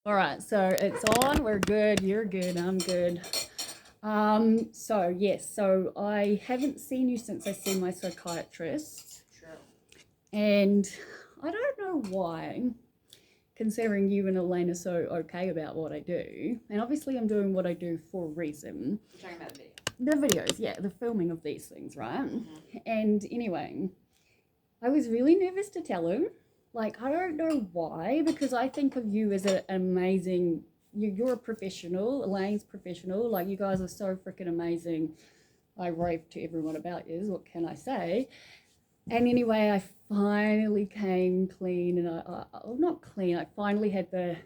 All right, so it's on. We're good. You're good. I'm good. So yes, so I haven't seen you since I see my psychiatrist, True. and I don't know why, considering you and Elaine are so okay about what I do, and obviously I'm doing what I do for a reason. You're talking about the video. The videos, yeah, the filming of these things, right? Mm-hmm. And anyway, I was really nervous to tell him. Like, I don't know why, because I think of you as an amazing, you're a professional, Elaine's professional, like you guys are so freaking amazing. I rave to everyone about you, what can I say? And anyway, I finally came clean, and well, not clean, I finally had to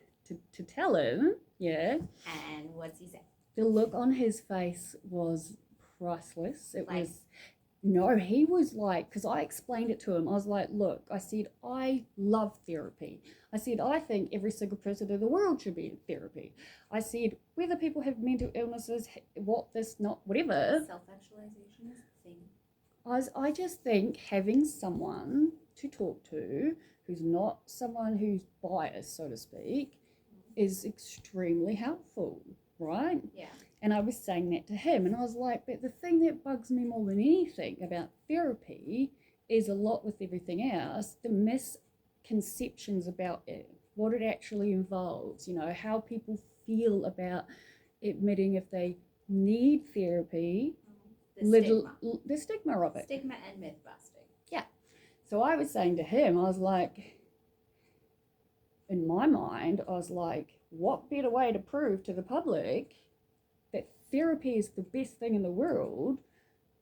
tell him, yeah. And what's he say? The look on his face was priceless. It Like, was, no, he was like, because I explained it to him. I was like, look, I said, I love therapy. I said, I think every single person in the world should be in therapy. I said, whether people have mental illnesses, what, this, not, whatever. self-actualization is a thing. I just think having someone to talk to who's not someone who's biased, so to speak, is extremely helpful, right? Yeah. And I was saying that to him, and I was like, but the thing that bugs me more than anything about therapy is a lot with everything else, the misconceptions about it, what it actually involves, you know, how people feel about admitting if they need therapy, the stigma of it. Stigma and myth busting. Yeah. So I was saying to him, I was like, in my mind, I was like, what better way to prove to the public that therapy is the best thing in the world,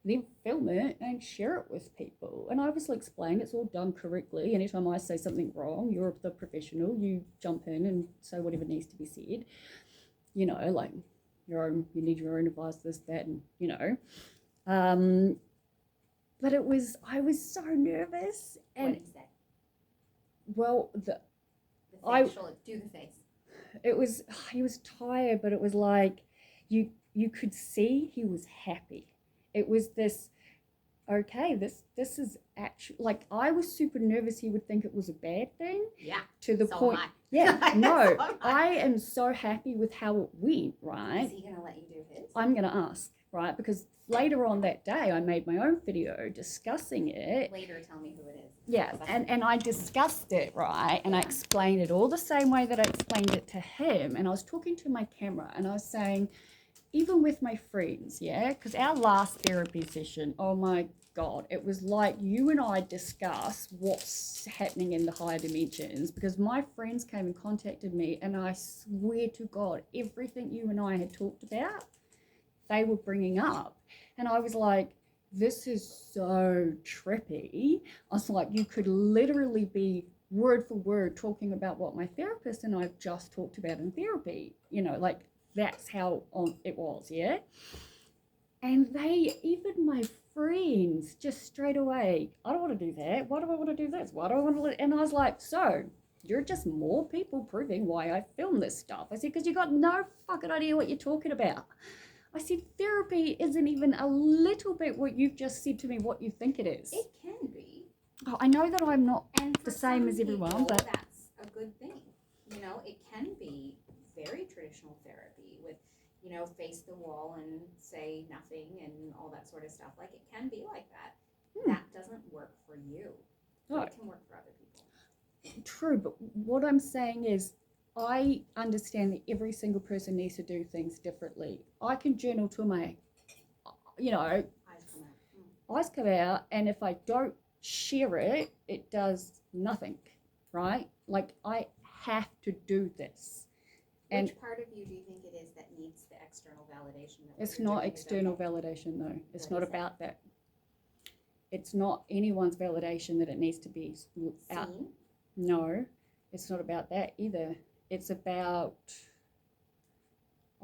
then film it and share it with people. And I obviously explained it's all done correctly. Anytime I say something wrong, you're the professional, you jump in and say whatever needs to be said. You know, like you need your own advice, this, that, and you know. But I was so nervous. And what did he say? Well, the facial, do the face. He was tired, but it was like you could see he was happy. It was this, okay, this is actually, like, I was super nervous he would think it was a bad thing. Yeah. To the so point. Am I. Yeah. No, so I am so happy with how it went, right? Is he gonna let you do his? I'm gonna ask, right? Because later on that day I made my own video discussing it. Later, tell me who it is. Yeah, and I discussed it, right? And I explained it all the same way that I explained it to him. And I was talking to my camera and I was saying, even with my friends, yeah, because our last therapy session, oh my God, it was like you and I discuss what's happening in the higher dimensions, because my friends came and contacted me, and I swear to God, everything you and I had talked about, they were bringing up. And I was like, this is so trippy. I was like, you could literally be word for word talking about what my therapist and I've just talked about in therapy, you know, like, that's how it was, yeah? And even my friends, just straight away, I don't want to do that. Why do I want to do this? Why do I want to? And I was like, so you're just more people proving why I film this stuff. I said, because you got no fucking idea what you're talking about. I said, therapy isn't even a little bit what you've just said to me, what you think it is. It can be. Oh, I know that I'm not and the same as everyone, but that's a good thing. You know, it can be very traditional therapy with, you know, face the wall and say nothing and all that sort of stuff. Like, it can be like that. That doesn't work for you. No. It can work for other people. True, but what I'm saying is, I understand that every single person needs to do things differently. I can journal till my, you know, eyes come out, and if I don't share it, it does nothing, right? Like, I have to do this. And which part of you do you think it is that needs the external validation? It's not external validation, though. It's not about that. It's not anyone's validation that it needs to be out. Seen? No, it's not about that either. It's about,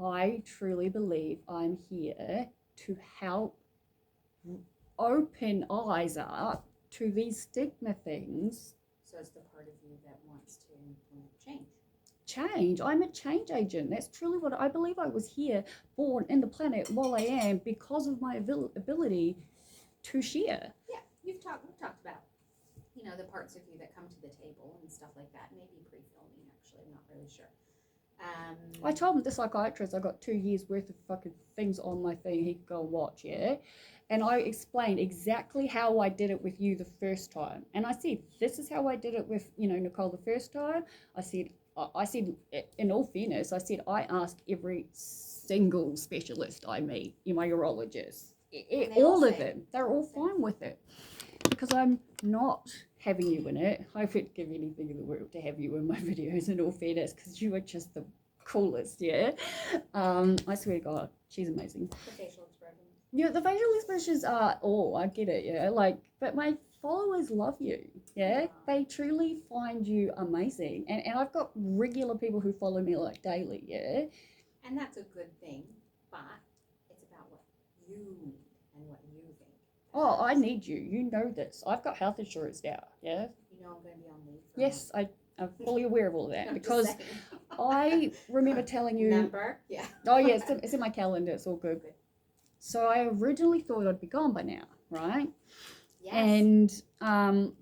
I truly believe I'm here to help open eyes up to these stigma things. So it's the part of you that wants to change. Change. I'm a change agent. That's truly what I believe. I was here, born in the planet while I am, because of my ability to share. Yeah, we've talked about, you know, the parts of you that come to the table and stuff like that. Maybe pre-filming, actually, I'm not really sure. I told him, the psychiatrist, I got 2 years worth of fucking things on my thing he could go and watch, yeah? And I explained exactly how I did it with you the first time. And I said, this is how I did it with, Nicole the first time. I said, in all fairness, I said, I ask every single specialist I meet, my urologist, all of them, they're all fine with it. Because I'm not having you in it. I would give anything in the world to have you in my videos, in all fairness, because you are just the coolest, yeah? I swear to God, she's amazing. The facial expressions. Yeah, the facial expressions are, I get it, yeah? But my followers love you, yeah? They truly find you amazing. And I've got regular people who follow me, daily, yeah? And that's a good thing, but it's about what you need and what you think. Oh, I need you. You know this. I've got health insurance now, yeah? You know I'm going to be on leave. Yes, I'm fully aware of all that because I remember telling you. Number? Yeah. Oh, yeah, it's in my calendar. It's all good. So I originally thought I'd be gone by now, right? Yes. And on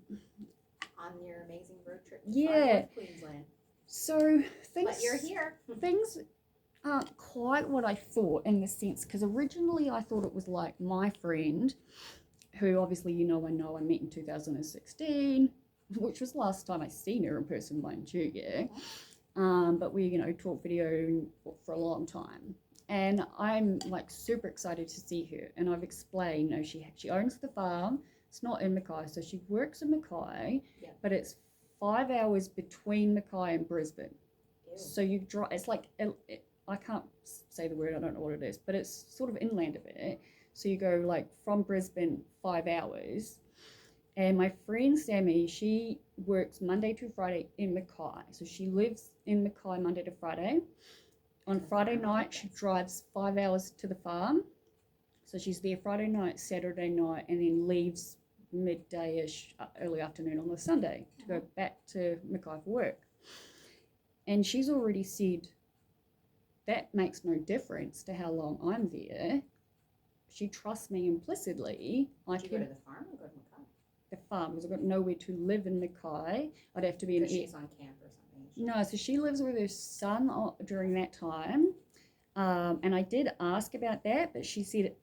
your amazing road trip to yeah, Queensland. So things. But you're here. Things aren't quite what I thought in the sense, because originally I thought it was like my friend, who obviously I met in 2016, which was the last time I seen her in person, mind you, yeah. But we, talk video for a long time. And I'm super excited to see her. And I've explained, she owns the farm. It's not in Mackay, so she works in Mackay, but it's 5 hours between Mackay and Brisbane. Ew. So you drive. It's I can't say the word. I don't know what it is, but it's sort of inland a bit. So you go from Brisbane 5 hours. And my friend Sammy, she works Monday to Friday in Mackay. So she lives in Mackay Monday to Friday. On Friday night, she drives 5 hours to the farm. So she's there Friday night, Saturday night, and then leaves midday-ish, early afternoon on the Sunday to go back to Mackay for work. And she's already said that makes no difference to how long I'm there. She trusts me implicitly. Did you go to the farm or go to Mackay? The farm, because I've got nowhere to live in Mackay. I'd have to be in. She's on camp or something. No, so she lives with her son during that time. And I did ask about that, but she said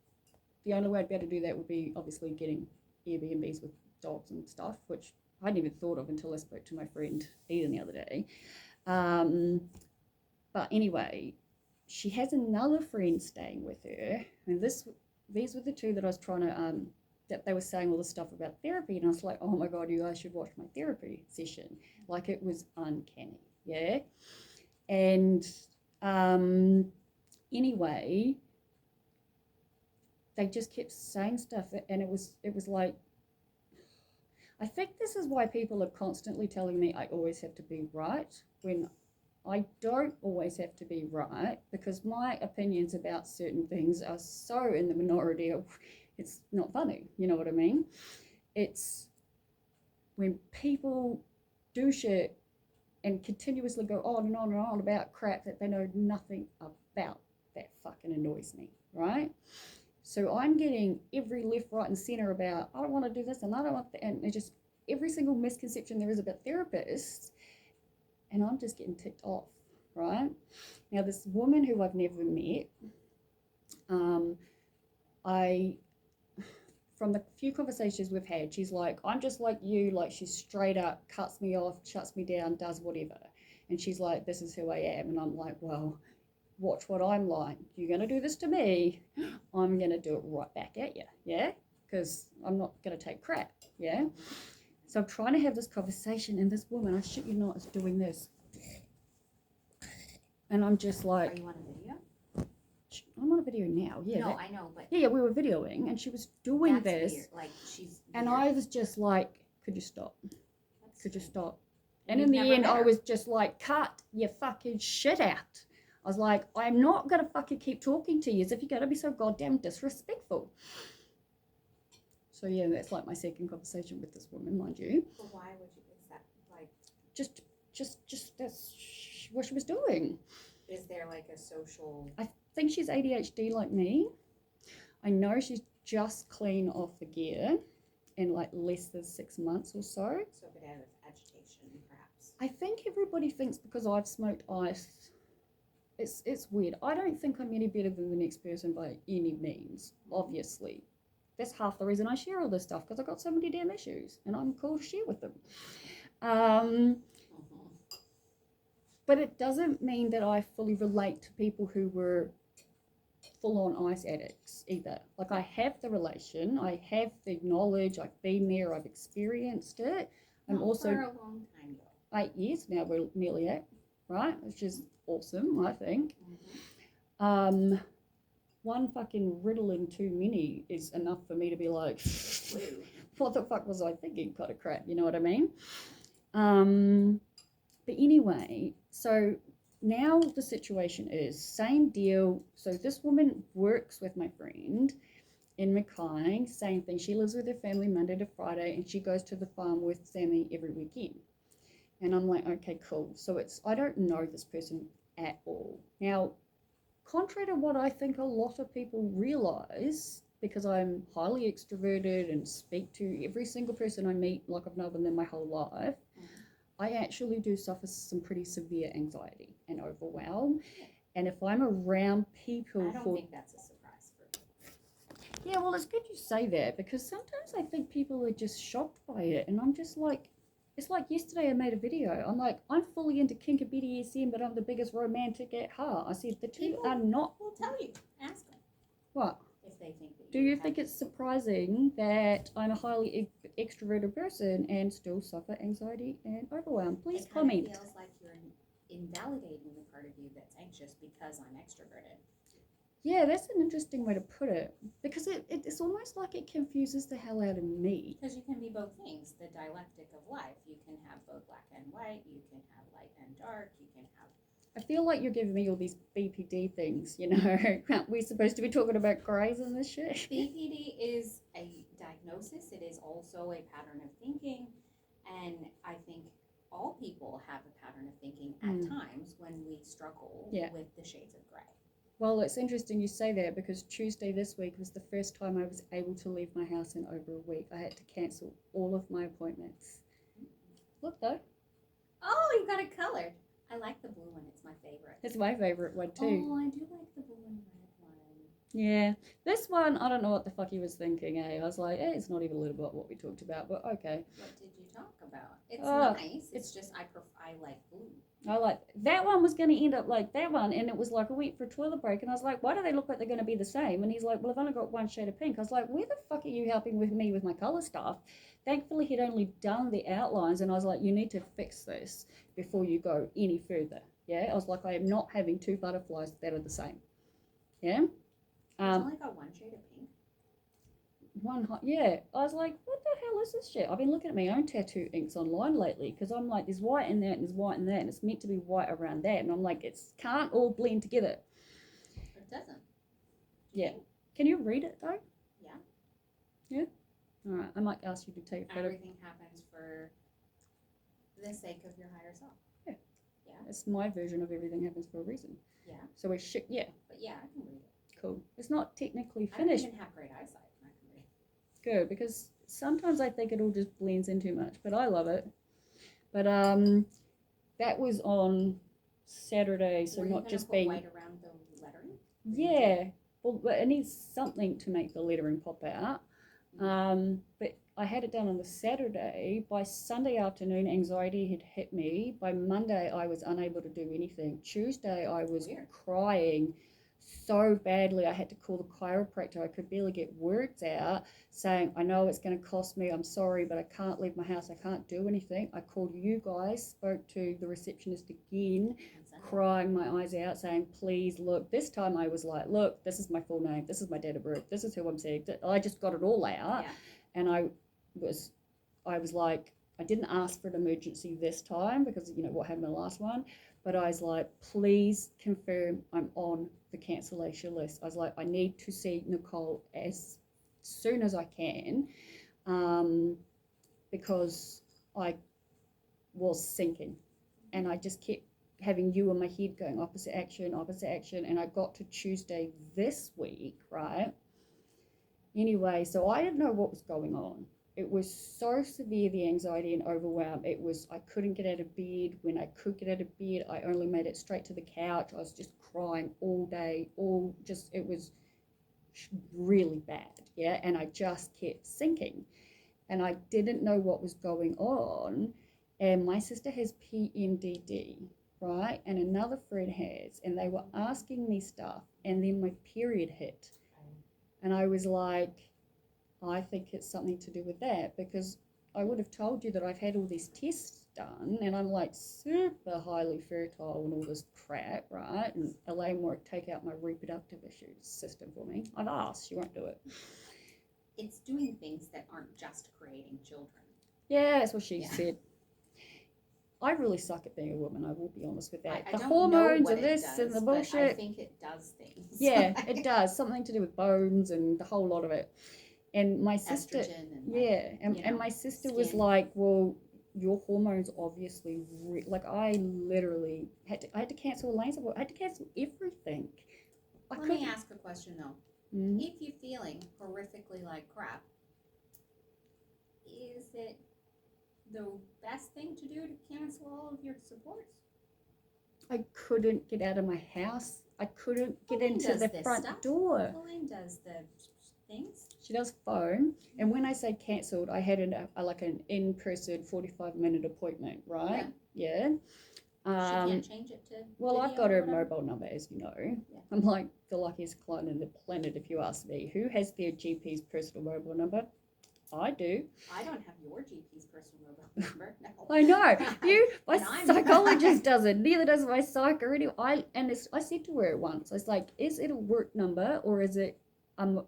the only way I'd be able to do that would be obviously getting Airbnbs with dogs and stuff, which I hadn't even thought of until I spoke to my friend Eden the other day. But anyway, she has another friend staying with her, and these were the two that I was trying to that they were saying all the stuff about therapy, and I was like, oh my God, you guys should watch my therapy session. It was uncanny, yeah. And anyway, they just kept saying stuff, and it was like, I think this is why people are constantly telling me I always have to be right, when I don't always have to be right, because my opinions about certain things are so in the minority of it's not funny, you know what I mean? It's when people do shit and continuously go on and on and on about crap that they know nothing about, that fucking annoys me, right? So I'm getting every left, right, and center about, I don't want to do this and I don't want that, and just every single misconception there is about therapists, and I'm just getting ticked off, right? Now, this woman who I've never met, from the few conversations we've had, she's like, I'm just like you, she's straight up, cuts me off, shuts me down, does whatever. And she's like, this is who I am. And I'm like, well, watch what I'm like. You're going to do this to me, I'm going to do it right back at you, yeah? Because I'm not going to take crap, yeah? So I'm trying to have this conversation, and this woman, I shit you not, is doing this. And I'm just like... Are you on a video? I'm on a video now, yeah. No, I know, but... Yeah, we were videoing, and she was doing this. Weird. She's weird. And I was just like, could you stop? Could you stop? And You've in the end, never met I her. was just like, cut your fucking shit out. I was like, I'm not going to fucking keep talking to you as if you're going to be so goddamn disrespectful. So, yeah, that's my second conversation with this woman, mind you. But why would you, is that Just that's what she was doing. Is there a social... I think she's ADHD like me. I know she's just clean off the gear in less than 6 months or so. So a bit out of agitation, perhaps. I think everybody thinks because I've smoked ice it's weird. I don't think I'm any better than the next person by any means, obviously. That's half the reason I share all this stuff, because I've got so many damn issues and I'm cool to share with them. But it doesn't mean that I fully relate to people who were full-on ice addicts either. Like, I have the relation, I have the knowledge, I've been there, I've experienced it. I'm also for a long time though. 8 years now, we're nearly at, right? Which is awesome, I think. One fucking Ritalin too many is enough for me to be like, what the fuck was I thinking, kind of crap, you know what I mean? But anyway, so now the situation is same deal. So this woman works with my friend in Mackay, same thing. She lives with her family Monday to Friday, and she goes to the farm with Sammy every weekend. And I'm like, okay, cool. So I don't know this person at all. Now, contrary to what I think a lot of people realize, because I'm highly extroverted and speak to every single person I meet like I've known them my whole life, I actually do suffer some pretty severe anxiety and overwhelm. And if I'm around people I don't think that's a surprise for me. Yeah, well, it's good you say that, because sometimes I think people are just shocked by it. And I'm just like, it's like yesterday I made a video. I'm like, I'm fully into kink and BDSM, but I'm the biggest romantic at heart. I said the two People are not. will tell you. Ask them. What? If they think that Do you think it's surprising that I'm a highly extroverted person and still suffer anxiety and overwhelm? Please comment. It feels like you're invalidating the part of you that's anxious because I'm extroverted. Yeah, that's an interesting way to put it, because it's almost like it confuses the hell out of me. Because you can be both things, the dialectic of life. You can have both black and white, you can have light and dark, you can have... I feel like you're giving me all these BPD things, you know. Aren't we supposed to be talking about grays and this shit? BPD is a diagnosis. It is also a pattern of thinking. And I think all people have a pattern of thinking at times when we struggle with the shades of gray. Well, it's interesting you say that, because Tuesday this week was the first time I was able to leave my house in over a week. I had to cancel all of my appointments. Look, though. Oh, you got it colored. I like the blue one. It's my favorite. It's my favorite one, too. Oh, I do like the blue and red one. Yeah. This one, I don't know what the fuck he was thinking, eh? I was like, it's not even a little bit what we talked about, but okay. What did you talk about? It's nice. It's just I like blue. I like that one was going to end up like that one, and it was like I went for a toilet break, and I was like, why do they look like they're going to be the same? And he's like, well, I've only got one shade of pink. I was like, where the fuck are you helping with me with my color stuff? Thankfully, he'd only done the outlines, and I was like, you need to fix this before you go any further. Yeah, I was like, I am not having two butterflies that are the same. Yeah. It's only got one shade of pink. Yeah, I was like, what the hell is this shit? I've been looking at my own tattoo inks online lately, because I'm like, there's white in that and there's white in that, and it's meant to be white around that, and I'm like, it can't all blend together. It doesn't. Yeah. Can you read it though? Yeah. Yeah? Alright, I might ask you to take a photo. Everything happens for the sake of your higher self. Yeah. Yeah. It's my version of everything happens for a reason. Yeah. So we should, yeah. But yeah, I can read it. Cool. It's not technically I finished. don't even have great eyesight. I can read. Good, because sometimes I think it all just blends in too much, but I love it. But that was on Saturday, so not just being white around the lettering. Yeah, well, but it needs something to make the lettering pop out. But I had it done on the Saturday. By Sunday afternoon, anxiety had hit me. By Monday, I was unable to do anything. Tuesday, I was crying so badly I had to call the chiropractor. I could barely get words out, saying, I know it's going to cost me, I'm sorry, but I can't leave my house, I can't do anything. I called you guys, spoke to the receptionist again, crying my eyes out, saying, please look. This time I was like, look, this is my full name, this is my date of birth, this is who I'm seeing. I just got it all out. And I was like, I didn't ask for an emergency this time because you know what happened in the last one, but I was like, please confirm I'm on the cancellation list. I was like, I need to see Nicole as soon as I can, because I was sinking, and I just kept having you in my head going opposite action, and I got to Tuesday this week, right? Anyway, so I didn't know what was going on. it was so severe, the anxiety and overwhelm. It was, I couldn't get out of bed. When I could get out of bed, I only made it straight to the couch. I was just crying all day, it was really bad, yeah, and I just kept sinking, and I didn't know what was going on. And my sister has PMDD, right, and another friend has, and they were asking me stuff, and then my period hit, and I was like, I think it's something to do with that, because I would have told you that I've had all these tests done and I'm like super highly fertile and all this crap, right? And Elaine won't take out my reproductive issues system for me. I've asked, she won't do it. It's doing things that aren't just creating children. Yeah, that's what she said. I really suck at being a woman, I will be honest with that. I the don't hormones know what and this it does, and the bullshit. I think it does things. Yeah, it does. Something to do with bones and the whole lot of it. And my sister, and my sister was like, well, your hormones obviously, I literally I had to cancel Elaine's appointment. I had to cancel everything. Let me ask a question though. Mm-hmm. If you're feeling horrifically like crap, is it the best thing to do to cancel all of your supports? I couldn't get out of my house. I couldn't get into the front door. Elaine does the things. She does phone, and when I say cancelled, I had an in-person 45-minute appointment, right? Yeah. She can't change it to. Well, I've got her mobile number, as you know. Yeah. I'm like the luckiest client on the planet, if you ask me. Who has their GP's personal mobile number? I do. I don't have your GP's personal mobile number. No. I know. My psychologist doesn't. Neither does my psych or any. I said to her once, I was like, is it a work number or is it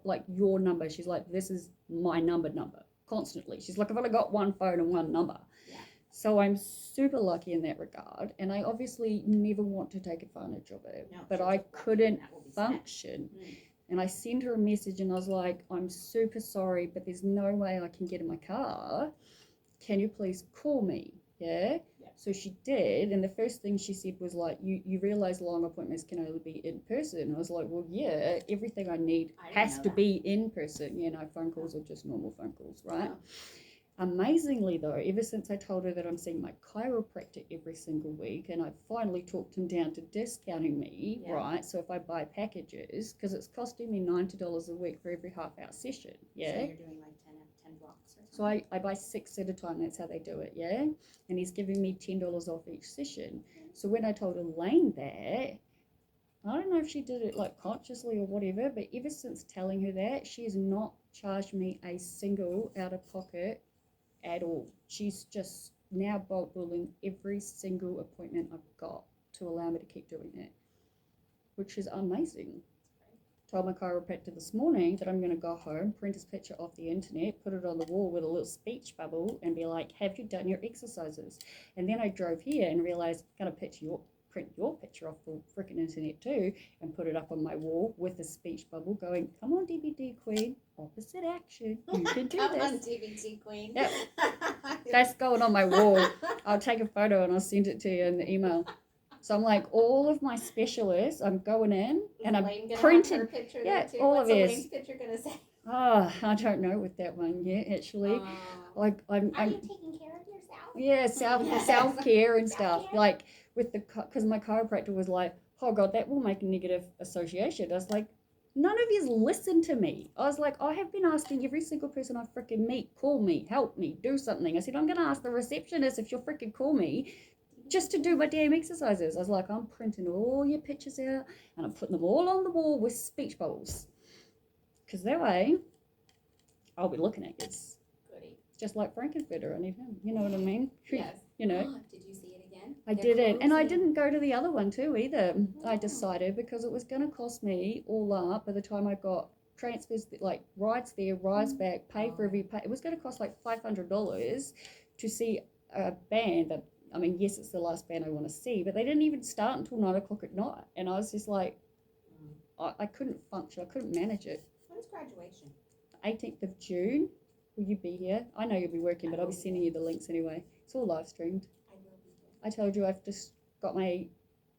like your number? She's like, this is my number constantly. She's like, I've only got one phone and one number. Yeah. So I'm super lucky in that regard, and I obviously never want to take advantage of it. No, but I couldn't function. And I sent her a message and I was like, I'm super sorry, but there's no way I can get in my car. Can you please call me? Yeah? So she did, and the first thing she said was like, you realize long appointments can only be in person. And I was like, well, yeah, everything I need has to be in person. You know, phone calls are just normal phone calls, right? Amazingly though, ever since I told her that I'm seeing my chiropractor every single week, and I finally talked him down to discounting me, right? So if I buy packages, because it's costing me $90 a week for every half-hour session, yeah? So you're doing like 10 blocks or something? So I buy 6 at a time, that's how they do it, yeah? And he's giving me $10 off each session. So when I told Elaine that, I don't know if she did it like consciously or whatever, but ever since telling her that, she has not charged me a single out-of-pocket at all. She's just now bulk billing every single appointment I've got to allow me to keep doing that, which is amazing. Told my chiropractor this morning that I'm going to go home, print his picture off the internet, put it on the wall with a little speech bubble and be like, have you done your exercises? And then I drove here and realized I'm going to print your picture off the freaking internet too and put it up on my wall with a speech bubble going, come on DVD queen, opposite action, you can do come this. on DVD queen. Yep. That's going on my wall. I'll take a photo and I'll send it to you in the email. So I'm like, all of my specialists, I'm going in and I'm printing. Yeah, all What's of it. Elaine's picture going to say? Oh, I don't know with that one yet, actually. Are you taking care of yourself? Yeah, self-care and stuff. Like with because my chiropractor was like, oh God, that will make a negative association. I was like, none of you listen to me. I was like, I have been asking every single person I freaking meet, call me, help me, do something. I said, I'm going to ask the receptionist if you'll freaking call me just to do my damn exercises. I was like, I'm printing all your pictures out and I'm putting them all on the wall with speech bubbles. Because that way, I'll be looking at this. Goody. Just like Frankenfurter, I need him. You know what I mean? Yes. You know. Did you see it again? I didn't. And I didn't go to the other one too either. I decided because it was going to cost me all up by the time I got transfers, like rides there, rides back, pay for every pay. It was going to cost like $500 to see a band that, I mean, yes, it's the last band I want to see, but they didn't even start until 9 o'clock at night. And I was just like, I couldn't function. I couldn't manage it. When's graduation? 18th of June. Will you be here? I know you'll be working, but I'll be sending you the links anyway. It's all live streamed. I will be here. I told you I've just got my...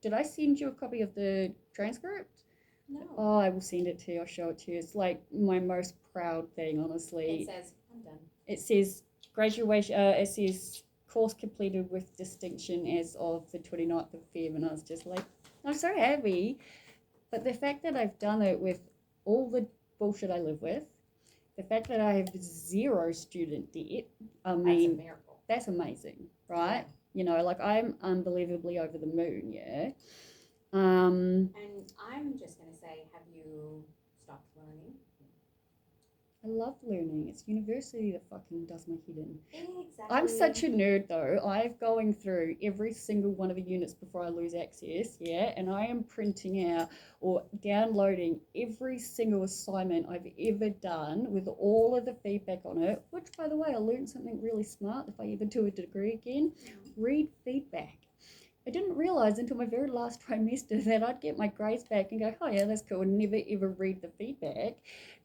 Did I send you a copy of the transcript? No. Oh, I will send it to you. I'll show it to you. It's like my most proud thing, honestly. It says, I'm done. It says graduation, it says course completed with distinction as of the 29th of Feb. And I was just like, I'm so happy. But the fact that I've done it with all the bullshit I live with, the fact that I have 0 student debt, I That's a mean, miracle. that's amazing, right? Yeah. You know, like I'm unbelievably over the moon, yeah. And I'm just going to say, have you stopped learning? I love learning. It's university that fucking does my head in. Exactly. I'm such a nerd though. I'm going through every single one of the units before I lose access, yeah, and I am printing out or downloading every single assignment I've ever done with all of the feedback on it, which by the way, I learned something really smart if I ever do a degree again. Read feedback. I didn't realise until my very last trimester that I'd get my grades back and go, oh yeah, that's cool, and never ever read the feedback,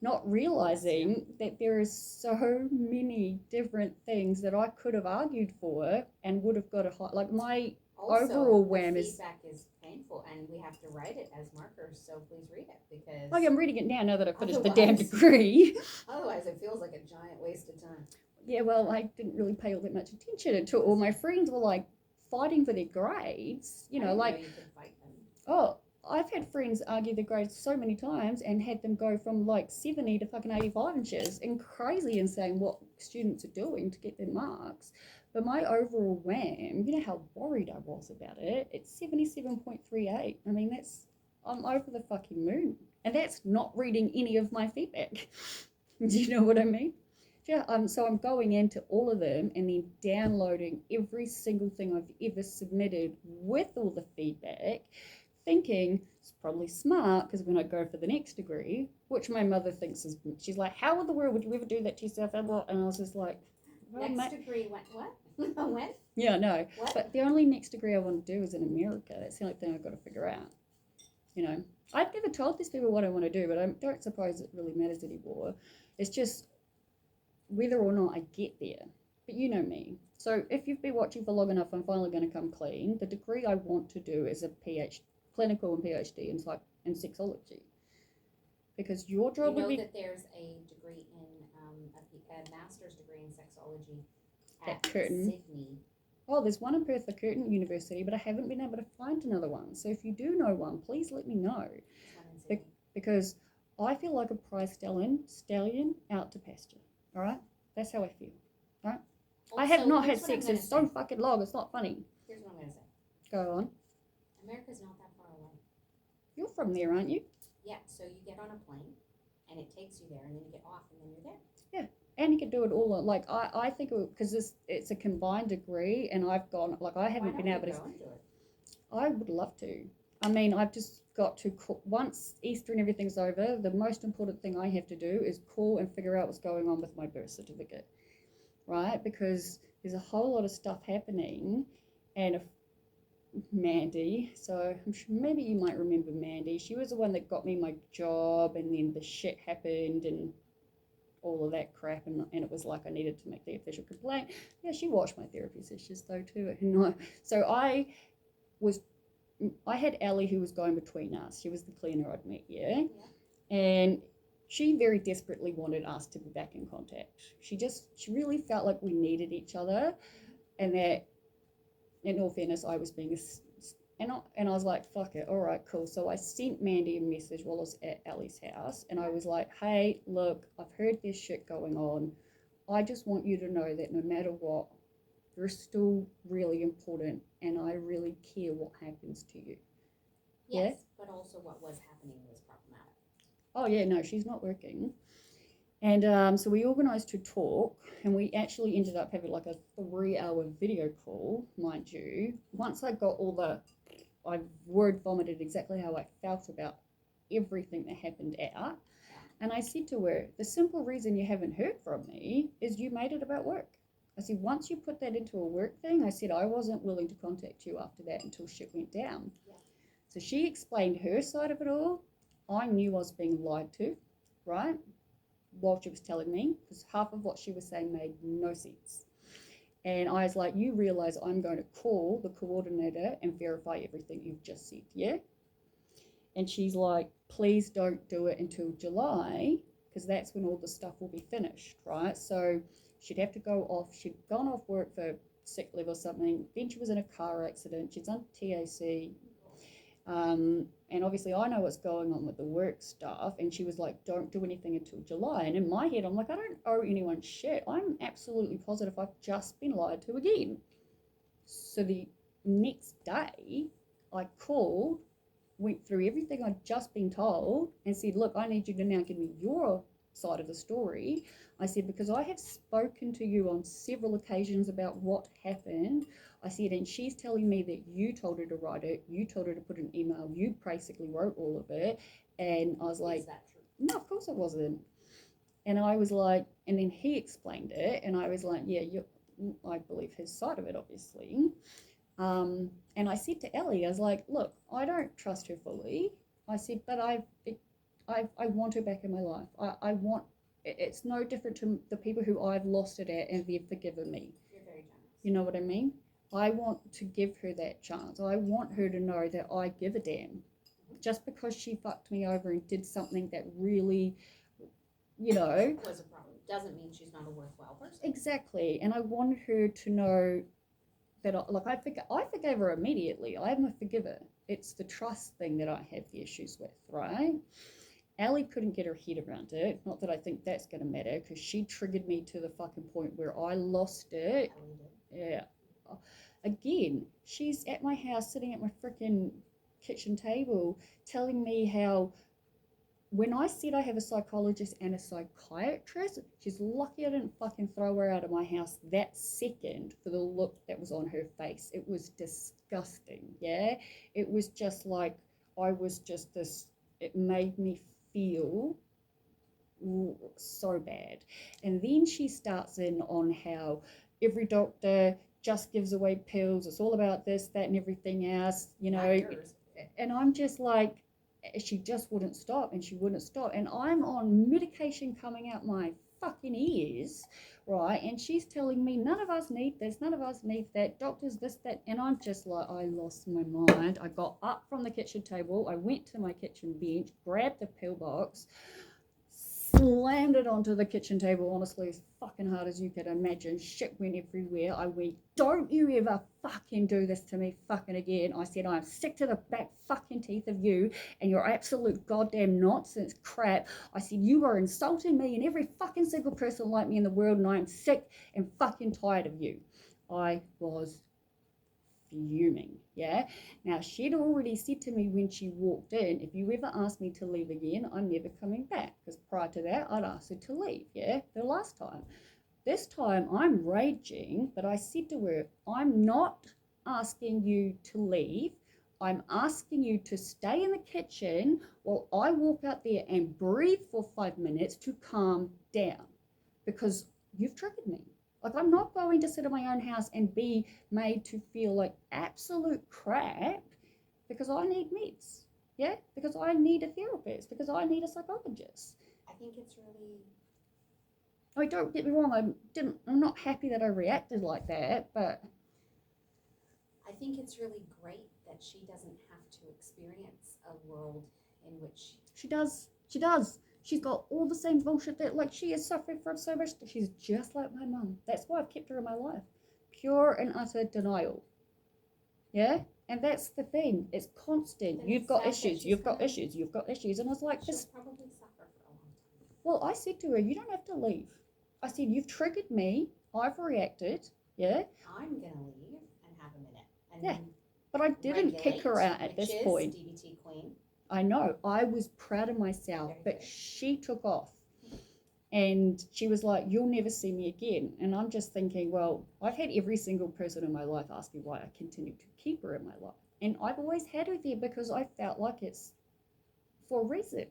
not realising that there is so many different things that I could have argued for and would have got a high, like my Also, overall the wham is. feedback is painful, and we have to write it as markers. So please read it because. Oh yeah, I'm reading it now that I've finished the damn degree. Otherwise, it feels like a giant waste of time. Yeah, well, I didn't really pay all that much attention until all my friends were like fighting for their grades. You know, like. Know you could fight them. Oh, I've had friends argue the grades so many times and had them go from like 70 to fucking 85 and shit, and crazy and saying what students are doing to get their marks. But my overall wham, you know how worried I was about it, it's 77.38. I mean, I'm over the fucking moon. And that's not reading any of my feedback. Do you know what I mean? Yeah, so I'm going into all of them and then downloading every single thing I've ever submitted with all the feedback, thinking it's probably smart because when I go for the next degree, which my mother thinks is, she's like, how in the world would you ever do that to yourself? And I was just like, well, next degree went what? When? Yeah, no. What? But the only next degree I want to do is in America. That's the only thing I've got to figure out. You know, I've never told these people what I want to do, but I don't suppose it really matters anymore. It's just whether or not I get there. But you know me. So if you've been watching for long enough, I'm finally going to come clean. The degree I want to do is a PhD, clinical and PhD in sexology. Because your job would be... that there's a degree in, a master's degree in sexology at Curtin. Sydney. Oh, there's one in Perth at Curtin University, but I haven't been able to find another one. So if you do know one, please let me know. Because I feel like a prize stallion out to pasture. All right? That's how I feel. All right? Also, I have not had sex in so fucking long. It's not funny. Here's what I'm going to say. Go on. America's not that far away. You're from there, aren't you? Yeah, so you get on a plane, and it takes you there, and then you get off, and then you're there. Yeah, and you can do it all. Like, I think, because it's a combined degree, and I've gone, like, I haven't been able to. I would love to. I mean, I've just got to call, once Easter and everything's over, the most important thing I have to do is call and figure out what's going on with my birth certificate, right? Because there's a whole lot of stuff happening, and if Mandy, so I'm sure maybe you might remember Mandy. She was the one that got me my job, and then the shit happened and all of that crap, and it was like I needed to make the official complaint. Yeah, she watched my therapy sessions though too. And I had Ellie who was going between us. She was the cleaner I'd met, yeah? And she very desperately wanted us to be back in contact. She really felt like we needed each other, and that, in all fairness, I was being and I was like, fuck it, all right, cool. So I sent Mandy a message while I was at Ellie's house, and I was like, hey, look, I've heard this shit going on. I just want you to know that no matter what, you're still really important, and I really care what happens to you. Yes, yeah? But also what was happening was problematic. Oh, yeah, no, she's not working. And so we organised to talk, and we actually ended up having like a 3-hour video call, mind you. Once I got I word vomited exactly how I felt about everything that happened out. And I said to her, the simple reason you haven't heard from me is you made it about work. I said, once you put that into a work thing, I said, I wasn't willing to contact you after that until shit went down. Yeah. So she explained her side of it all. I knew I was being lied to, right? While she was telling me, because half of what she was saying made no sense. And I was like, you realise I'm going to call the coordinator and verify everything you've just said, yeah? And she's like, please don't do it until July, because that's when all the stuff will be finished, right? So She'd have to go off. She'd gone off work for sick leave or something. Then she was in a car accident. She's on TAC. And obviously I know what's going on with the work stuff, and she was like, don't do anything until July. And in my head, I'm like, I don't owe anyone shit. I'm absolutely positive I've just been lied to again. So the next day, I called, went through everything I'd just been told, and said, look, I need you to now give me your side of the story. I said, because I have spoken to you on several occasions about what happened. I said, and she's telling me that you told her to write it, you told her to put an email, you basically wrote all of it. And I was like, Is that true? no, of course it wasn't. And I was like, and then he explained it, and I was like, yeah, I believe his side of it, obviously. And I said to Ellie, I was like, look, I don't trust her fully. I said, but I want her back in my life. I want, it's no different to the people who I've lost it at and they've forgiven me. You're very generous. You know what I mean? I want to give her that chance. I want her to know that I give a damn. Just because she fucked me over and did something that really, you know, was a problem doesn't mean she's not a worthwhile person. Exactly. And I wanted her to know that, I forgave her immediately. I'm a forgiver. It's the trust thing that I have the issues with, right? Allie couldn't get her head around it. Not that I think that's going to matter, because she triggered me to the fucking point where I lost it. Yeah. Again, she's at my house sitting at my freaking kitchen table telling me how when I said I have a psychologist and a psychiatrist, she's lucky I didn't fucking throw her out of my house that second for the look that was on her face. It was disgusting, yeah? It was just like, I was just this, it made me feel so bad. And then she starts in on how every doctor just gives away pills. It's all about this, that, and everything else, you know. And I'm just like, she just wouldn't stop, and she wouldn't stop. And I'm on medication coming out my fucking ears, right? And she's telling me none of us need this, none of us need that, doctors this, that. And I'm just like, I lost my mind. I got up from the kitchen table, I went to my kitchen bench, grabbed the pill box, slammed it onto the kitchen table, honestly, as fucking hard as you could imagine. Shit went everywhere. I went, don't you ever fucking do this to me fucking again. I said, I'm sick to the back fucking teeth of you and your absolute goddamn nonsense crap. I said, you are insulting me and every fucking single person like me in the world, and I am sick and fucking tired of you. I was fuming, yeah? Now, she'd already said to me when she walked in, if you ever ask me to leave again, I'm never coming back. Because prior to that, I'd asked her to leave, yeah? The last time. This time, I'm raging, but I said to her, I'm not asking you to leave. I'm asking you to stay in the kitchen while I walk out there and breathe for 5 minutes to calm down. Because you've triggered me. Like, I'm not going to sit in my own house and be made to feel like absolute crap because I need meds, yeah? Because I need a therapist, because I need a psychologist. I think it's really... I mean, don't get me wrong, I'm not happy that I reacted like that, but... I think it's really great that she doesn't have to experience a world in which... She does. She's got all the same bullshit that, like, she is suffering from so much. She's just like my mum. That's why I've kept her in my life. Pure and utter denial. Yeah? And that's the thing. It's constant. Then You've it's got sad issues. that You've got she's issues. You've got issues. And I was like, she'll this. probably suffer for a long time. Well, I said to her, you don't have to leave. I said, you've triggered me. I've reacted. Yeah? I'm going to leave and have a minute. And Yeah. But I didn't kick her out at this point. DBT queen. I know. I was proud of myself, but she took off. And she was like, you'll never see me again. And I'm just thinking, well, I've had every single person in my life ask me why I continue to keep her in my life. And I've always had her there because I felt like it's for a reason,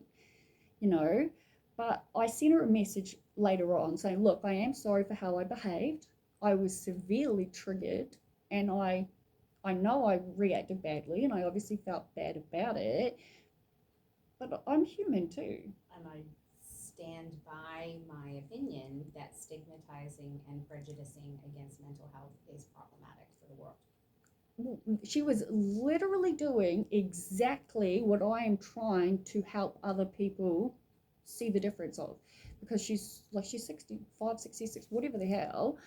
you know. But I sent her a message later on saying, look, I am sorry for how I behaved. I was severely triggered, and I know I reacted badly, and I obviously felt bad about it. But I'm human too. And I stand by my opinion that stigmatizing and prejudicing against mental health is problematic for the world. She was literally doing exactly what I am trying to help other people see the difference of. because she's 65, 66, whatever the hell.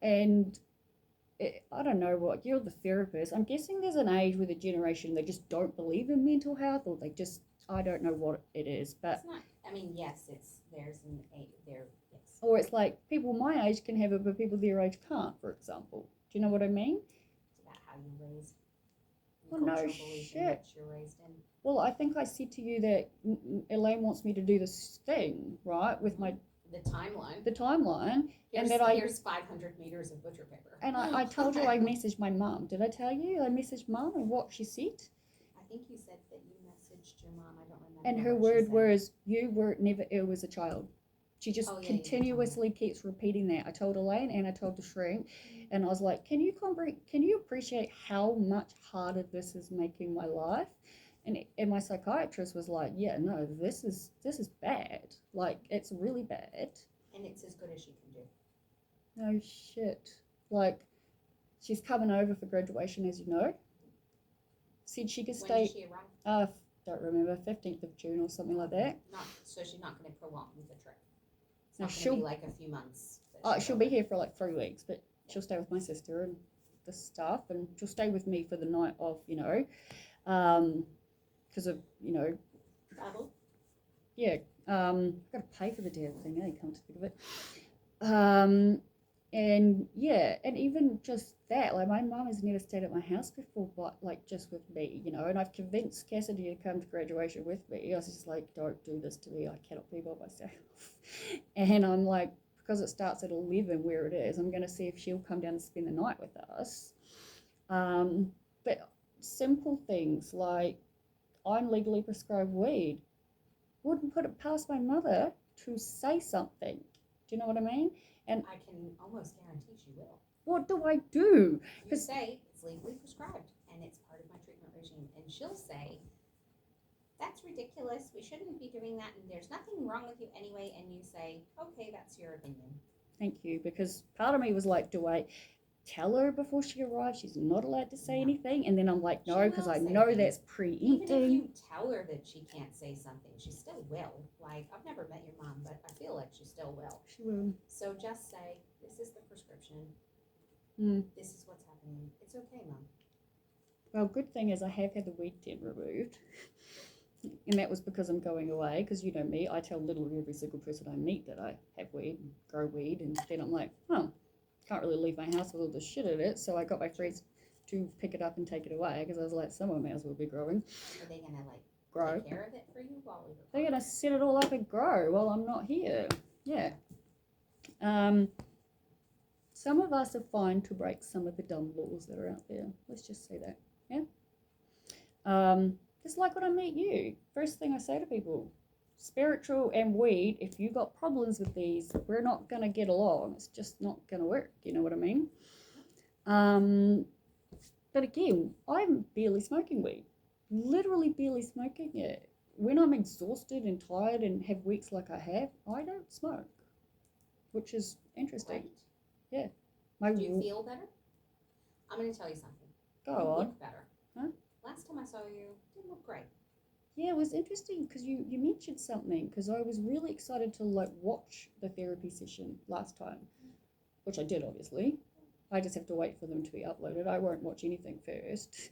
And I don't know what, you're the therapist. I'm guessing there's an age with a generation they just don't believe in mental health, or they just, I don't know what it is, but It's not, I mean, yes, there's an age there, yes. or it's like people my age can have it, but people their age can't, for example. Do you know what I mean? It's about how you raised, Well, no cultural belief in shit. which you're raised in. Well, I think I said to you that Elaine wants me to do this thing, right, with The timeline. the timeline, Here's, and that here's 500 meters of butcher paper. and I told you I messaged my mum. Did I tell you I messaged mum and what she said? I think you said that you messaged your mom. I don't remember. And her what she word said. was, "You were never ill as a child." She just Oh, yeah, continuously keeps repeating that. I told Elaine and I told the shrink, and I was like, "Can you appreciate how much harder this is making my life?" And my psychiatrist was like, "Yeah, no, this is bad. Like, it's really bad." And it's as good as she can do. No shit. Like, she's coming over for graduation, as you know. Said she could When stay. did she arrive? Don't remember, 15th of June or something like that. So she's not going to prolong the trip. It's No, not going to be like a few months. She'll be here for like 3 weeks, but she'll stay with my sister and the stuff, and she'll stay with me for the night of, because of, Travel. yeah, I've got to pay for the damn thing, come to think of it. And yeah, and even just that, like my mum has never stayed at my house before, but like just with me, and I've convinced Cassidy to come to graduation with me. I was just like, don't do this to me, I cannot be by myself. And I'm like, because it starts at 11 where it is, I'm going to see if she'll come down and spend the night with us. But simple things like, I'm legally prescribed weed. Wouldn't put it past my mother to say something. Do you know what I mean? And I can almost guarantee she will. what do I do? You say it's legally prescribed and it's part of my treatment regime, and she'll say, that's ridiculous, we shouldn't be doing that, and there's nothing wrong with you anyway, and you say, okay, that's your opinion. Thank you, because part of me was like, do I tell her before she arrives she's not allowed to say anything? And then I'm like, no, because I know that's preempting. Even if you tell her that she can't say something, she still will. Like, I've never met your mom, but I feel like she still will. She will. So just say, this is the prescription. This is what's happening. It's okay, Mom. Well, good thing is I have had the weed tent removed. And that was because I'm going away, because you know me, I tell literally every single person I meet that I have weed and grow weed, and then I'm like, can't really leave my house with all this shit in it, so I got my friends to pick it up and take it away, because I was like, someone may as well be growing. Are they going to grow? Take care of it for you while we They're going to set it all up and grow while I'm not here. Yeah. Some of us are fine to break some of the dumb laws that are out there. Let's just say that. Yeah. Just like when I meet you, first thing I say to people, spiritual and weed, if you got problems with these, we're not going to get along. It's just not going to work. You know what I mean? But again, I'm barely smoking weed. Literally barely smoking it. When I'm exhausted and tired and have weeks like I have, I don't smoke, which is interesting. Right. Yeah. Do you feel better? I'm going to tell you something. Go you on. look better. Huh? Last time I saw you, you didn't look great. Yeah, it was interesting because you mentioned something, because I was really excited to watch the therapy session last time, which I did obviously. I just have to wait for them to be uploaded. I won't watch anything first.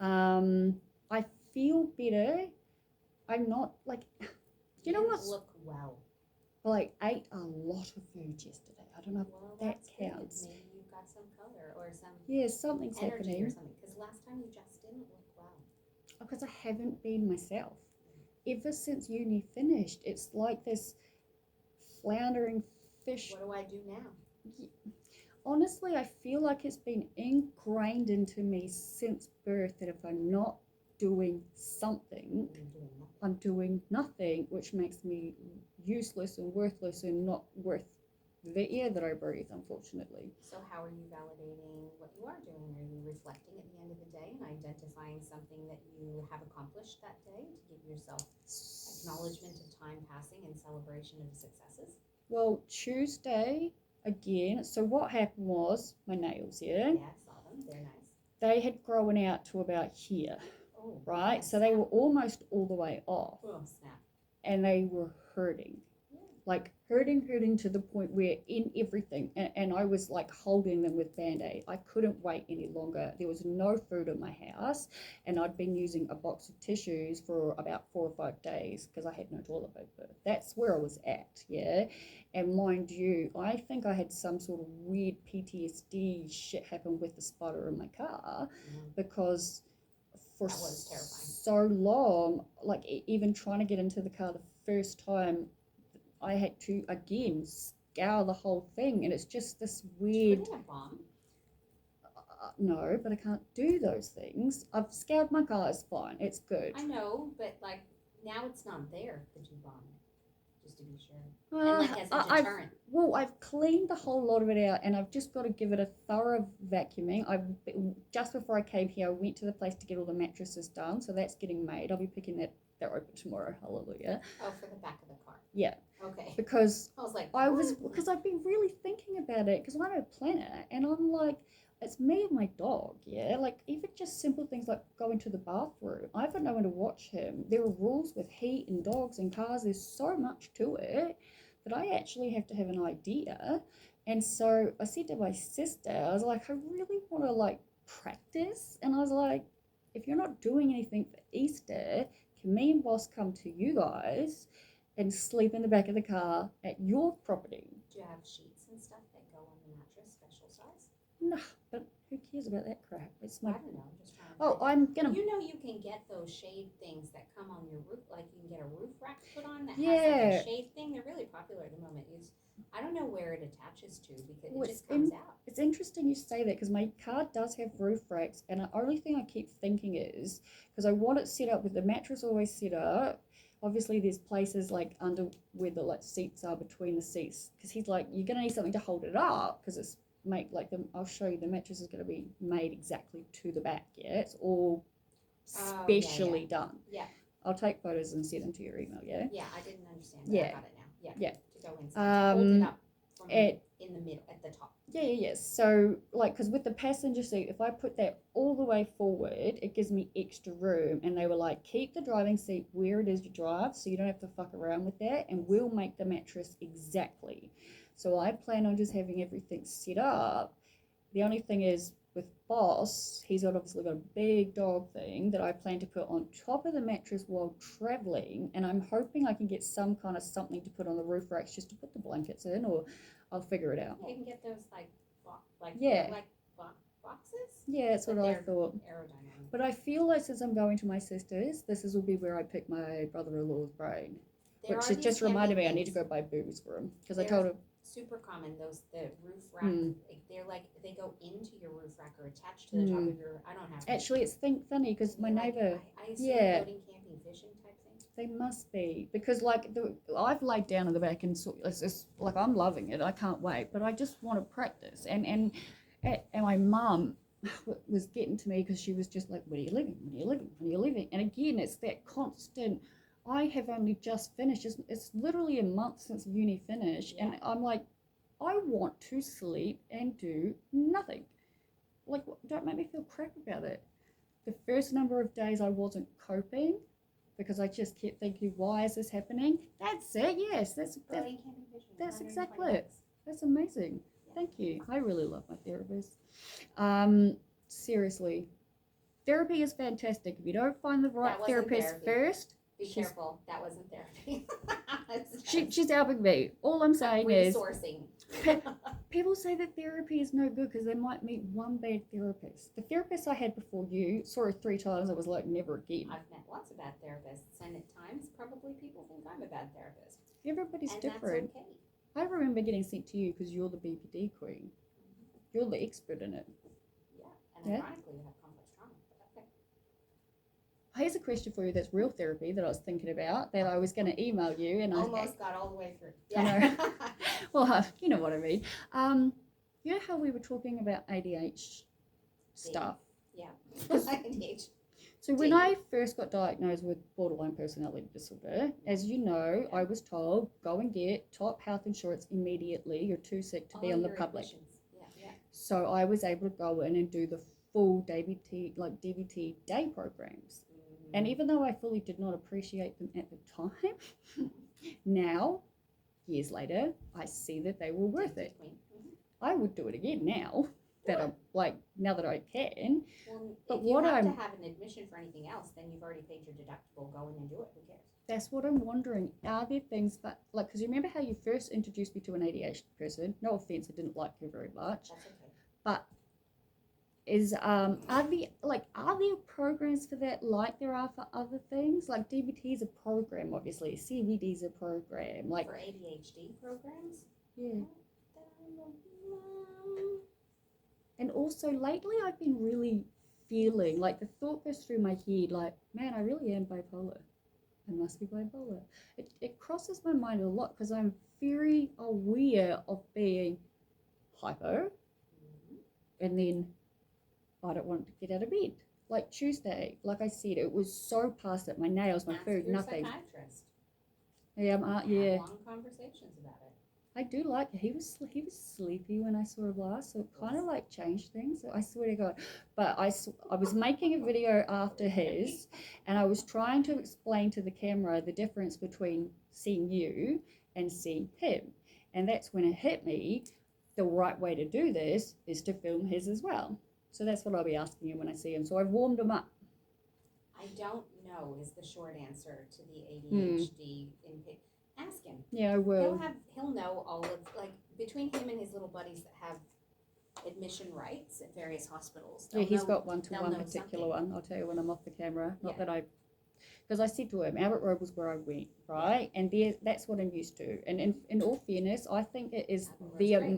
I feel better. I'm not you know what? Look well. Well, I ate a lot of food yesterday. I don't know if that counts. Maybe you've got some color or some something's energy happening. or something. Because last time you just didn't look well. Because I haven't been myself. Ever since uni finished, it's like this floundering fish. What do I do now? Honestly, I feel like it's been ingrained into me since birth that if I'm not doing something, I'm doing nothing, which makes me useless and worthless and not worth the air that I breathe, unfortunately. So how are you validating what you are doing? Are you reflecting at the end of the day and identifying something that you have accomplished that day to give yourself acknowledgement of time passing and celebration of successes? Well, Tuesday, again, so what happened was, my nails, Yeah, I saw them. They're nice. they had grown out to about here, right? So they were almost all the way off. Oh, snap. And they were hurting. Yeah. like hurting to the point where in everything, and I was like holding them with Band-Aid. I couldn't wait any longer. There was no food in my house, and I'd been using a box of tissues for about 4 or 5 days because I had no toilet paper. That's where I was at, yeah. And mind you, I think I had some sort of weird PTSD shit happen with the spider in my car because for That was terrifying. so long, like even trying to get into the car the first time, I had to again scour the whole thing, and it's just this weird. Did you put in a bomb? No, but I can't do those things. I've scoured my car. It's fine. It's good. I know, but like now it's not there. Could you bomb it just to be sure? And like as a deterrent. I've cleaned the whole lot of it out, and I've just got to give it a thorough vacuuming. Just before I came here, I went to the place to get all the mattresses done, so that's getting made. I'll be picking that open tomorrow. Hallelujah. Oh, for the back of the car. Yeah. Okay. Because I was like, because I've been really thinking about it because I'm a planner, and I'm like, it's me and my dog, yeah? Like, even just simple things like going to the bathroom. I haven't known when to watch him. There are rules with heat and dogs and cars. There's so much to it that I actually have to have an idea. And so I said to my sister, I was like, I really want to, like, practice. And I was like, if you're not doing anything for Easter, can me and Boss come to you guys and sleep in the back of the car at your property? Do you have sheets and stuff that go on the mattress, special size? No, but who cares about that crap? It's my. I don't know. I'm just trying to. Oh, I'm gonna. You know, you can get those shade things that come on your roof. Like you can get a roof rack put on that has Yeah. like a shade thing. They're really popular at the moment. I don't know where it attaches to because Well, it just comes out. It's interesting you say that because my car does have roof racks, and the only thing I keep thinking is because I want it set up with the mattress always set up. Obviously, there's places like under where the like seats are between the seats because he's like, you're gonna need something to hold it up because it's I'll show you the mattress is gonna be made exactly to the back. Yeah, it's all specially done. Yeah. I'll take photos and send them to your email. Yeah. Yeah, I didn't understand. But Yeah. I got it now. Yeah. Yeah. To go inside. Hold it up from in the middle at the top. Yeah. So, like, because with the passenger seat, if I put that all the way forward, it gives me extra room. And they were like, keep the driving seat where it is you drive so you don't have to fuck around with that. And we'll make the mattress exactly. So I plan on just having everything set up. The only thing is with Boss, he's obviously got a big dog thing that I plan to put on top of the mattress while traveling. And I'm hoping I can get some kind of something to put on the roof racks just to put the blankets in, or I'll figure it out. Yeah, you can get those boxes. Yeah, that's what I thought. Aerodynamic. But I feel like since I'm going to my sister's, will be where I pick my brother-in-law's brain. Which has just reminded me I need to go buy booze for him because I told him. Super common, the roof rack, they're like, they go into your roof rack or attached to the top of your, I don't have to. Actually, it's funny because my neighbor, I assume boating, camping, fishing type thing. They must be because like I've laid down in the back and it's like I'm loving it. I can't wait, but I just want to practice. And my mum was getting to me because she was just like, when are you leaving? When are you leaving? When are you leaving? And again, it's that constant. I have only just finished. It's literally a month since uni finished, and I'm like, I want to sleep and do nothing. Like, don't make me feel crap about it. The first number of days I wasn't coping because I just kept thinking, why is this happening? That's it. Yes, that's exactly it. That's amazing. Yeah. Thank you. I really love my therapist. Seriously, therapy is fantastic. If you don't find the right therapist first. Be careful, that wasn't therapy. She's helping me. All I'm saying is resourcing. People say that therapy is no good because they might meet one bad therapist. The therapist I had before you saw her 3 times. I was like, never again. I've met lots of bad therapists, and at times, probably people think I'm a bad therapist. Everybody's different. That's okay. I remember getting sent to you because you're the BPD queen. You're the expert in it. Yeah, and ironically, you have complex trauma. Okay. Here's a question for you that's real therapy that I was thinking about that I was going to email you. And almost got all the way through. Yeah. I know. Well, you know what I mean. You know how we were talking about ADHD stuff? Yeah. ADHD. So when I first got diagnosed with borderline personality disorder, as you know, I was told, go and get top health insurance immediately. You're too sick to be on the public. Yeah. So I was able to go in and do the full DBT day programs. And even though I fully did not appreciate them at the time, now years later, I see that they were worth it. Mhm. I would do it again now that I'm like, now that I can. Well, But if you what have I'm, to have an admission for anything else, then you've already paid your deductible. Go in and do it. Who cares? that's what I'm wondering. Are there things that, like, because you remember how you first introduced me to an ADHD person? No offense, I didn't like her very much. That's okay. But are there programs for that like there are for other things? Like DBT is a program, obviously. CBD is a program. Like for ADHD programs? yeah. And also lately I've been really feeling like the thought goes through my head like, man, I really am bipolar. I must be bipolar. It crosses my mind a lot because I'm very aware of being hypo and then I don't want to get out of bed. Like Tuesday, like I said, it was so past it. My nails, my Ask food, your nothing. psychiatrist. Yeah, yeah. Have long conversations about it. I do like it. He was sleepy when I saw him last, so it kind of like changed things. I swear to God. But I was making a video after his, and I was trying to explain to the camera the difference between seeing you and seeing him, and that's when it hit me. The right way to do this is to film his as well. So that's what I'll be asking him when I see him. So I've warmed him up. I don't know is the short answer to the ADHD Ask him. Yeah, I will. He'll know all of, like, between him and his little buddies that have admission rights at various hospitals. Yeah, he's got one particular something. one. I'll tell you when I'm off the camera. Not Yeah. that because I said to him, Albert Road was where I went, right? And that's what I'm used to. And in all fairness, I think it is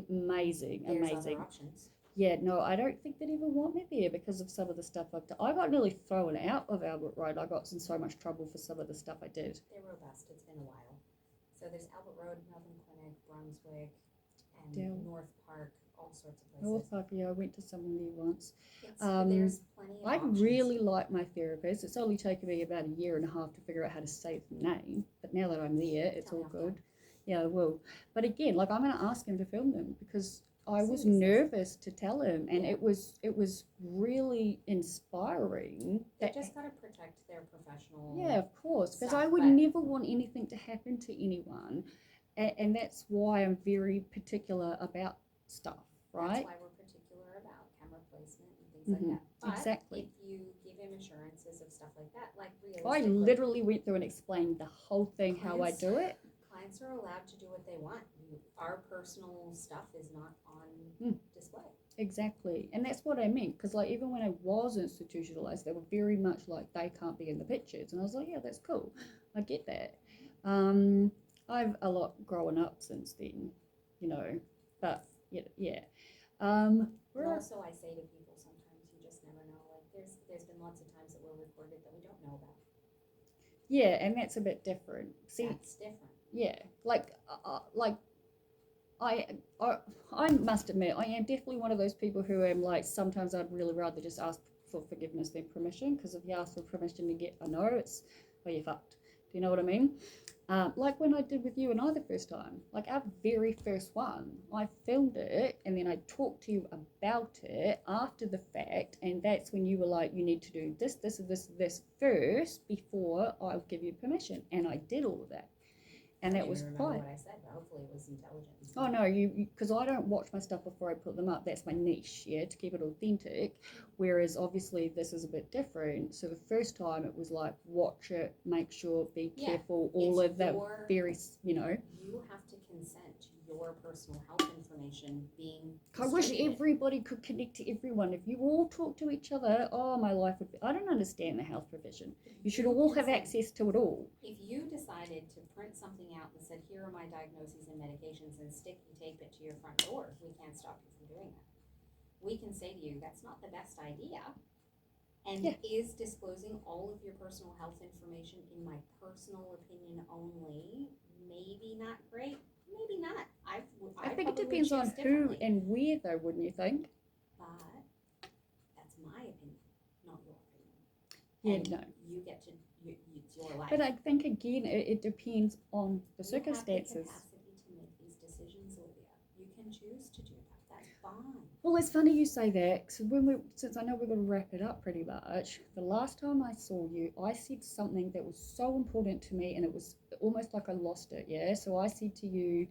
amazing. There's other options. Yeah, no, I don't think they'd ever want me there because of some of the stuff I've done. I got nearly thrown out of Albert Road. I got in so much trouble for some of the stuff I did. They're robust. It's been a while. So there's Albert Road, Melbourne Clinic, Brunswick, and North Park, all sorts of places. North Park, yeah, I went to someone there once. There's plenty of options. I really like my therapist. It's only taken me about a year and a half to figure out how to say the name. But now that I'm there, it's all good. Yeah, I will. But again, like I'm going to ask him to film them because I was nervous to tell him, and it was really inspiring. They just got to protect their professional. Yeah, of course, because I would never want anything to happen to anyone, and that's why I'm very particular about stuff, right? That's why we're particular about camera placement and things like that. But exactly. If you give him assurances of stuff like that, like I literally went through and explained the whole thing, how I do it. Clients are allowed to do what they want. Our personal stuff is not on display. Exactly, and that's what I meant, because like even when I was institutionalized, they were very much like they can't be in the pictures, and I was like, yeah, that's cool, I get that. I've a lot grown up since then, you know, but yeah. And also, I say to people sometimes you just never know. Like there's been lots of times that were recorded that we don't know about. Yeah, and that's a bit different. See, that's different. Yeah, like I must admit, I am definitely one of those people who am like, sometimes I'd really rather just ask for forgiveness than permission, because if you ask for permission to get a no, it's, well, you're fucked. Do you know what I mean? Like when I did with you and I the first time, like our very first one, I filmed it and then I talked to you about it after the fact, and that's when you were like, you need to do this, this, and this first before I'll give you permission, and I did all of that. And that was fine. What I said, but hopefully it was intelligent. Oh no, you because I don't watch my stuff before I put them up. That's my niche, yeah, to keep it authentic. Whereas obviously this is a bit different. So the first time it was like, watch it, make sure, be careful, all of that very, you know. You have to consent to your personal health information being I wish everybody could connect to everyone. If you all talk to each other, oh, my life would be, I don't understand the health provision. You should all have access to it all. If you decided to print something out and said, here are my diagnoses and medications, and sticky tape it to your front door, we can't stop you from doing that. We can say to you, that's not the best idea. And is disclosing all of your personal health information, in my personal opinion only, maybe not great? Maybe not. I think it depends on who and where, though, wouldn't you think? But that's my opinion, not your opinion. Yeah, and no. You get to, it's your life. But I think, again, it depends on the circumstances. You have the capacity to make these decisions, Olivia. You can choose to do that. That's fine. Well, it's funny you say that. So since I know we're going to wrap it up pretty much, the last time I saw you, I said something that was so important to me, and it was almost like I lost it. Yeah. So I said to you,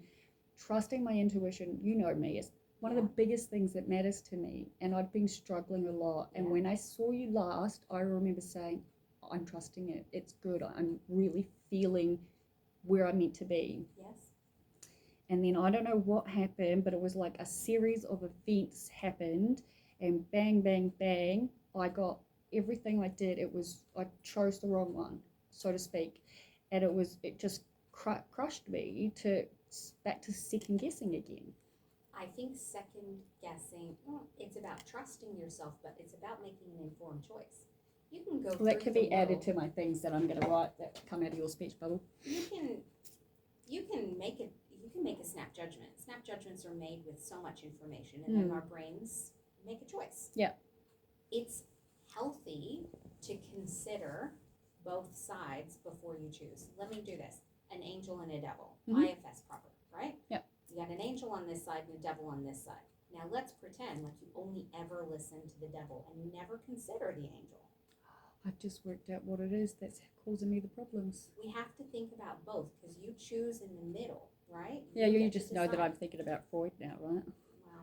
trusting my intuition. You know me. It's one of the biggest things that matters to me, and I'd been struggling a lot. And when I saw you last, I remember saying, "I'm trusting it. It's good. I'm really feeling where I'm meant to be." Yes. And then I don't know what happened, but it was like a series of events happened, and bang, bang, bang, I got everything I did. I chose the wrong one, so to speak, and it just crushed me to back to second guessing again. I think second guessing, well, it's about trusting yourself, but it's about making an informed choice. You can go Well, through that could be the added world. to my things that I'm going to write that come out of your speech bubble. You can make a snap judgment. Snap judgments are made with so much information, and then our brains make a choice. Yeah. It's healthy to consider both sides before you choose. Let me do this. An angel and a devil. IFS proper, right? Yeah. You got an angel on this side and a devil on this side. Now let's pretend like you only ever listen to the devil and you never consider the angel. I've just worked out what it is that's causing me the problems. We have to think about both because you choose in the middle, right? Yeah, you just know that I'm thinking about Freud now, right? Wow.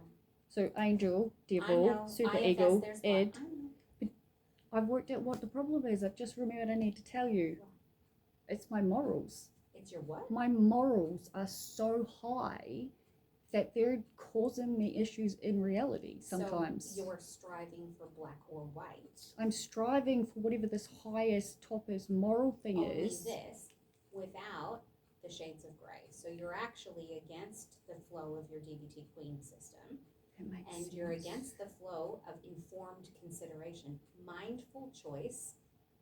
So angel, devil, super ego, Ed. I've worked out what the problem is. I've just remembered I need to tell you. What? It's my morals. It's your what? My morals are so high that they're causing me issues in reality sometimes. So you're striving for black or white. I'm striving for whatever this highest, toppest moral thing Only is. this without the shades of gray. So you're actually against the flow of your DBT queen system. That makes and sense. You're against the flow of informed consideration. Mindful choice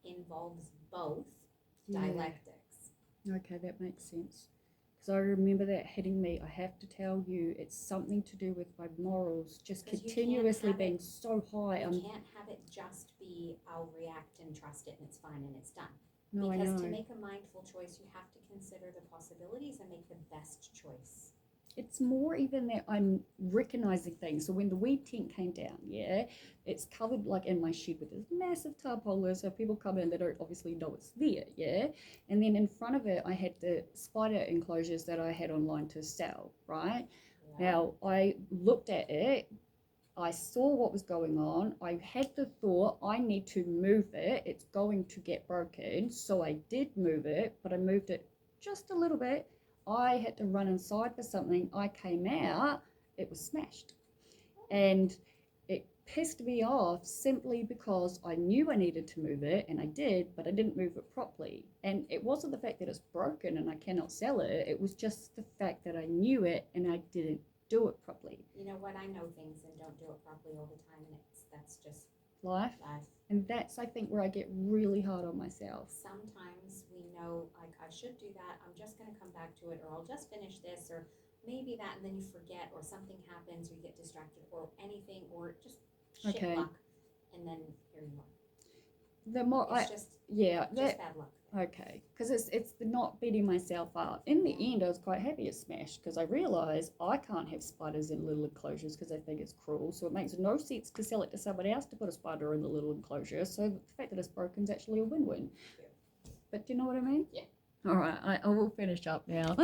involves both dialectics. Okay, that makes sense. Because I remember that hitting me. I have to tell you, it's something to do with my morals just continuously being so high. You can't have it just be, I'll react and trust it and it's fine and it's done. No, because I know. To make a mindful choice, you have to consider the possibilities and make the best choice. It's more even that I'm recognizing things. So when the weed tent came down, it's covered like in my shed with this massive tarpaulin, so people come in, they don't obviously know it's there, and then in front of it I had the spider enclosures that I had online to sell, right? Now I looked at it, I saw what was going on, I had the thought I need to move it, it's going to get broken, so I did move it, but I moved it just a little bit. I had to run inside for something. I came out, it was smashed. And it pissed me off simply because I knew I needed to move it, and I did, but I didn't move it properly. And it wasn't the fact that it's broken and I cannot sell it, it was just the fact that I knew it and I didn't do it properly. You know what? I know things and don't do it properly all the time, and that's just life. And that's, I think, where I get really hard on myself. Sometimes we know, like, I should do that, I'm just going to come back to it, or I'll just finish this, or maybe that, and then you forget, or something happens, or you get distracted, or anything, or just shit luck, and then here you are. The more just bad luck. Okay, because it's the not beating myself up. In the end, I was quite happy it smashed because I realised I can't have spiders in little enclosures because I think it's cruel. So it makes no sense to sell it to somebody else to put a spider in the little enclosure. So the fact that it's broken is actually a win-win. Yeah. But do you know what I mean? Yeah. All right, I will finish up now.